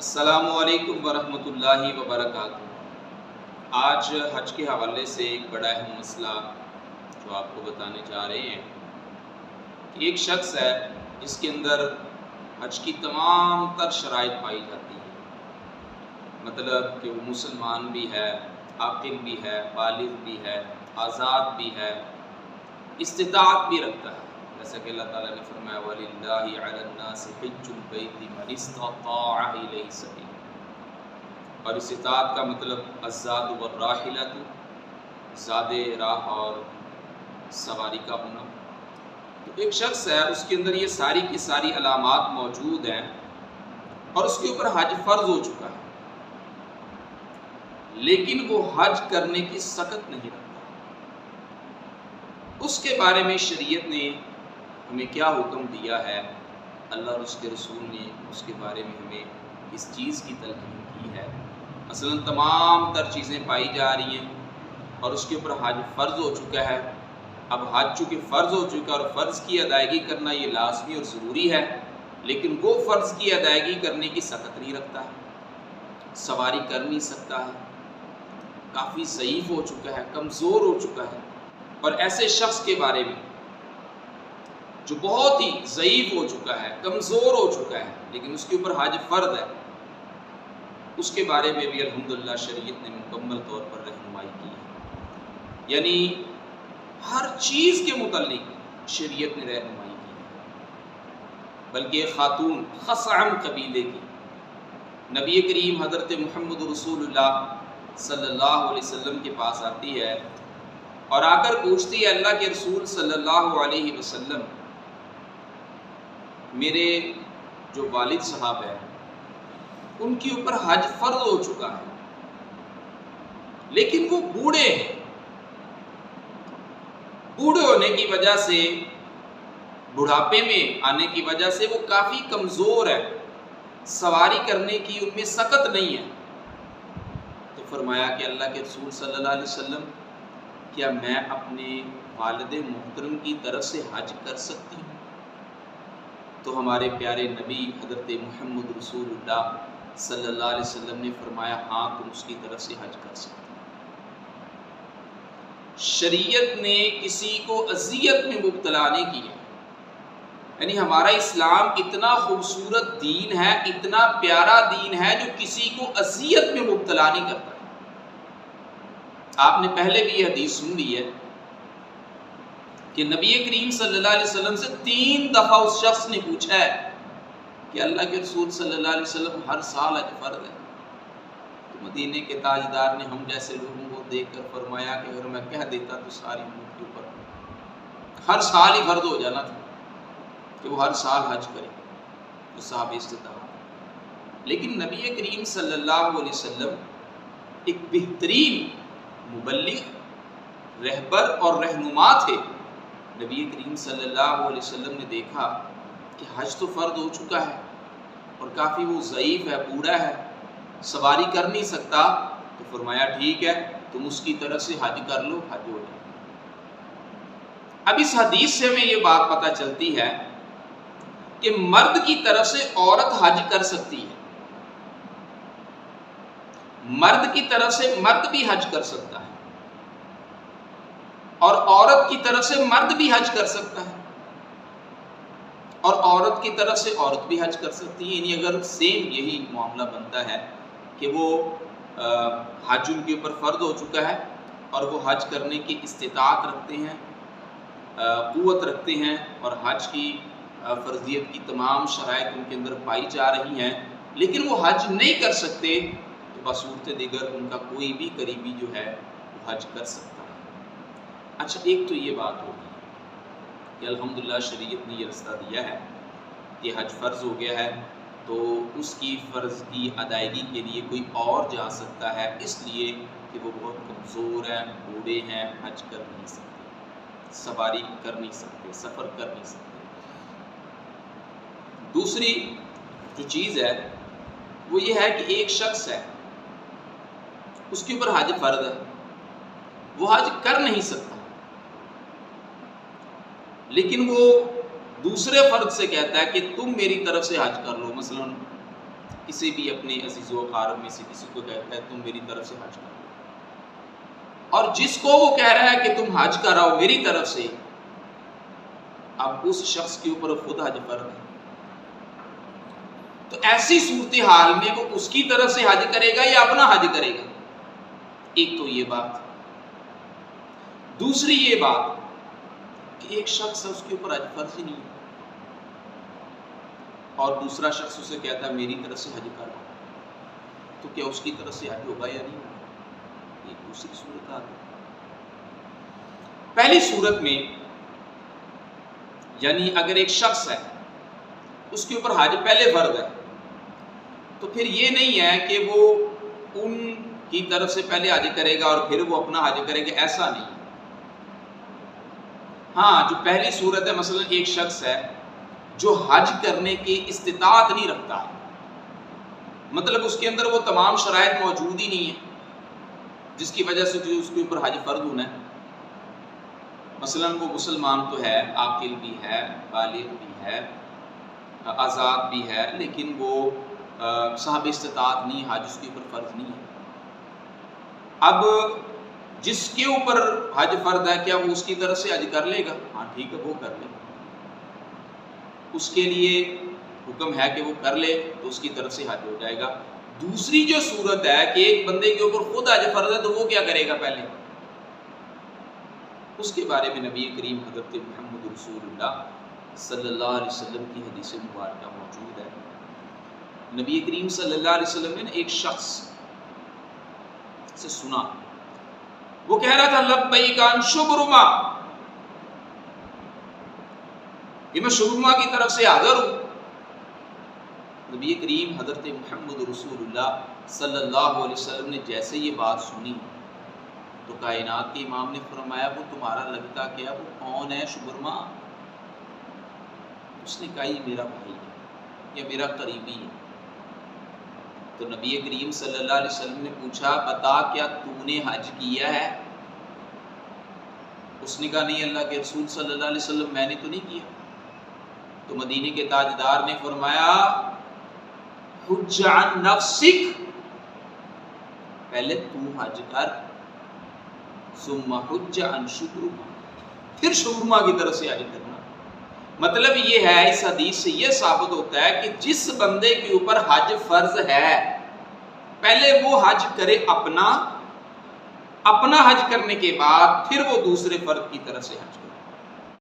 السلام علیکم ورحمۃ اللہ وبرکاتہ۔ آج حج کے حوالے سے ایک بڑا اہم مسئلہ جو آپ کو بتانے جا رہے ہیں کہ ایک شخص ہے جس کے اندر حج کی تمام تر شرائط پائی جاتی ہیں، مطلب کہ وہ مسلمان بھی ہے، عاقل بھی ہے، بالغ بھی ہے، آزاد بھی ہے، استطاعت بھی رکھتا ہے، جیسا کہ اللہ تعالیٰ نے فرمایا وَلِلَّهِ عَلَى النَّاسِ حِجُّ الْبَيْتِ مَنِ اسْتَطَاعَ إِلَيْهِ سَبِيلًا، اور استطاعت کا مطلب الزاد والراحلۃ، زاد راہ اور سواری کا ہونا۔ تو ایک شخص ہے، اس کے اندر یہ ساری کی ساری علامات موجود ہیں اور اس کے اوپر حج فرض ہو چکا ہے، لیکن وہ حج کرنے کی سخت نہیں رکھتا۔ اس کے بارے میں شریعت نے ہمیں کیا حکم دیا ہے، اللہ اور اس کے رسول نے اس کے بارے میں ہمیں اس چیز کی تلقین کی ہے۔ مثلا تمام تر چیزیں پائی جا رہی ہیں اور اس کے اوپر حج فرض ہو چکا ہے۔ اب حج چونکہ فرض ہو چکا اور فرض کی ادائیگی کرنا یہ لازمی اور ضروری ہے، لیکن وہ فرض کی ادائیگی کرنے کی سخت نہیں رکھتا ہے، سواری کر نہیں سکتا ہے، کافی ضعیف ہو چکا ہے، کمزور ہو چکا ہے۔ اور ایسے شخص کے بارے میں جو بہت ہی ضعیف ہو چکا ہے، کمزور ہو چکا ہے، لیکن اس کے اوپر حج فرض ہے، اس کے بارے میں بھی الحمدللہ شریعت نے مکمل طور پر رہنمائی کی ہے، یعنی ہر چیز کے متعلق شریعت نے رہنمائی کی ہے۔ بلکہ ایک خاتون خثعم قبیلے کی نبی کریم حضرت محمد رسول اللہ صلی اللہ علیہ وسلم کے پاس آتی ہے اور آ کر پوچھتی ہے اللہ کے رسول صلی اللہ علیہ وسلم، میرے جو والد صاحب ہیں ان کے اوپر حج فرض ہو چکا ہے، لیکن وہ بوڑھے ہیں، بوڑھے ہونے کی وجہ سے، بڑھاپے میں آنے کی وجہ سے وہ کافی کمزور ہے، سواری کرنے کی ان میں سخت نہیں ہے۔ تو فرمایا کہ اللہ کے رسول صلی اللہ علیہ وسلم، کیا میں اپنے والد محترم کی طرف سے حج کر سکتی ہوں؟ تو ہمارے پیارے نبی حضرت محمد رسول اللہ صلی اللہ علیہ وسلم نے فرمایا ہاں، تم اس کی طرف سے حج کر سکتے ہو۔ شریعت نے کسی کو اذیت میں مبتلا نہیں کیا، یعنی ہمارا اسلام اتنا خوبصورت دین ہے، اتنا پیارا دین ہے جو کسی کو اذیت میں مبتلا نہیں کرتا۔ آپ نے پہلے بھی یہ حدیث سن لی ہے کہ نبی کریم صلی اللہ علیہ وسلم سے 3 دفعہ اس شخص نے پوچھا ہے کہ اللہ کے رسول صلی اللہ علیہ وسلم ہر سال حج فرض ہے؟ تو مدینے کے تاجدار نے ہم جیسے لوگوں کو دیکھ کر فرمایا کہ اگر میں کہہ دیتا تو ساری امت کے اوپر ہر سال ہی فرض ہو جانا تھا کہ وہ ہر سال حج کرے، وہ صاحب استطاعت۔ لیکن نبی کریم صلی اللہ علیہ وسلم ایک بہترین مبلغ، رہبر اور رہنما تھے۔ نبی کریم صلی اللہ علیہ وسلم نے دیکھا کہ حج تو فرض ہو چکا ہے اور کافی وہ ضعیف ہے، بوڑھا ہے، سواری کر نہیں سکتا، تو فرمایا ٹھیک ہے، تم اس کی طرف سے حج کر لو، حج ہو جائے۔ اب اس حدیث سے ہمیں یہ بات پتہ چلتی ہے کہ مرد کی طرف سے عورت حج کر سکتی ہے، مرد کی طرف سے مرد بھی حج کر سکتا ہے اور عورت کی طرف سے مرد بھی حج کر سکتا ہے، اور عورت کی طرف سے عورت بھی حج کر سکتی ہے۔ یعنی اگر سیم یہی معاملہ بنتا ہے کہ وہ حج ان کے اوپر فرض ہو چکا ہے اور وہ حج کرنے کی استطاعت رکھتے ہیں، قوت رکھتے ہیں، اور حج کی فرضیت کی تمام شرائط ان کے اندر پائی جا رہی ہیں، لیکن وہ حج نہیں کر سکتے، تو بصورت دیگر ان کا کوئی بھی قریبی جو ہے وہ حج کر سکتا ہے۔ اچھا، ایک تو یہ بات ہوگی کہ الحمدللہ شریعت نے یہ رستہ دیا ہے کہ حج فرض ہو گیا ہے تو اس کی فرض کی ادائیگی کے لیے کوئی اور جا سکتا ہے، اس لیے کہ وہ بہت کمزور ہیں، بوڑھے ہیں، حج کر نہیں سکتے، سواری کر نہیں سکتے، سفر کر نہیں سکتے۔ دوسری جو چیز ہے وہ یہ ہے کہ ایک شخص ہے، اس کے اوپر حج فرض ہے، وہ حج کر نہیں سکتا، لیکن وہ دوسرے فرد سے کہتا ہے کہ تم میری طرف سے حج کر لو۔ مثلا کسی بھی اپنے عزیز و اقارب میں سے کسی کو کہتا ہے تم میری طرف سے حج کرو، اور جس کو وہ کہہ رہا ہے کہ تم حج کراؤ میری طرف سے، اب اس شخص کے اوپر خود حج فرض ہے، تو ایسی صورتحال میں وہ اس کی طرف سے حج کرے گا یا اپنا حج کرے گا؟ ایک تو یہ بات، دوسری یہ بات کہ ایک شخص ہے اس کے اوپر حج فرض ہی نہیں ہے، اور دوسرا شخص اسے کہتا ہے میری طرف سے حج کرو، تو کیا اس کی طرف سے حج ہوگا یا نہیں ہوگا؟ ایک دوسری صورت آ گئی۔ پہلی صورت میں یعنی اگر ایک شخص ہے اس کے اوپر حج پہلے فرض ہے، تو پھر یہ نہیں ہے کہ وہ ان کی طرف سے پہلے حج کرے گا اور پھر وہ اپنا حج کرے گا، ایسا نہیں۔ ہاں، جو پہلی صورت ہے، مثلا ایک شخص ہے جو حج کرنے کی استطاعت نہیں رکھتا ہے، مطلب اس کے اندر وہ تمام شرائط موجود ہی نہیں ہے جس کی وجہ سے جو اس کے اوپر حج فرض ہونا ہے، مثلا وہ مسلمان تو ہے، عاقل بھی ہے، بالغ بھی ہے، آزاد بھی ہے، لیکن وہ صاحب استطاعت نہیں، حج اس کے اوپر فرض نہیں ہے۔ اب جس کے اوپر حج فرض ہے کیا وہ اس کی طرف سے حج کر لے گا؟ ہاں ٹھیک ہے، وہ کر لے، اس کے لیے حکم ہے کہ وہ کر لے تو اس کی طرف سے حج ہو جائے گا۔ دوسری جو صورت ہے کہ ایک بندے کے اوپر خود حج فرض ہے تو وہ کیا کرے گا؟ پہلے اس کے بارے میں نبی کریم حضرت محمد رسول اللہ صلی اللہ علیہ وسلم کی حدیث مبارکہ موجود ہے۔ نبی کریم صلی اللہ علیہ وسلم نے ایک شخص سے سنا، وہ کہہ رہا تھا لبیک عن شبرما، کہ میں شبرما کی طرف سے حاضر ہوں۔ نبی کریم حضرت محمد رسول اللہ صلی اللہ علیہ وسلم نے جیسے یہ بات سنی تو کائنات کے امام نے فرمایا وہ تمہارا لگتا کیا، وہ کون ہے شبرما؟ اس نے کہا یہ میرا بھائی ہے یا میرا قریبی ہے۔ تو نبی کریم صلی اللہ علیہ وسلم نے پوچھا بتا کیا تو نے حج کیا ہے؟ اس نے کہا نہیں اللہ کے رسول صلی اللہ علیہ وسلم میں نے تو نہیں کیا۔ تو مدینے کے تاجدار نے فرمایا حج عن نفسک، پہلے تو حج کر، ثم حج عن شبرما، پھر شبرما کی طرف سے حج کرنا۔ مطلب یہ ہے اس حدیث سے یہ ثابت ہوتا ہے کہ جس بندے کے اوپر حج فرض ہے پہلے وہ حج کرے اپنا حج کرنے کے بعد پھر وہ دوسرے فرد کی طرف سے حج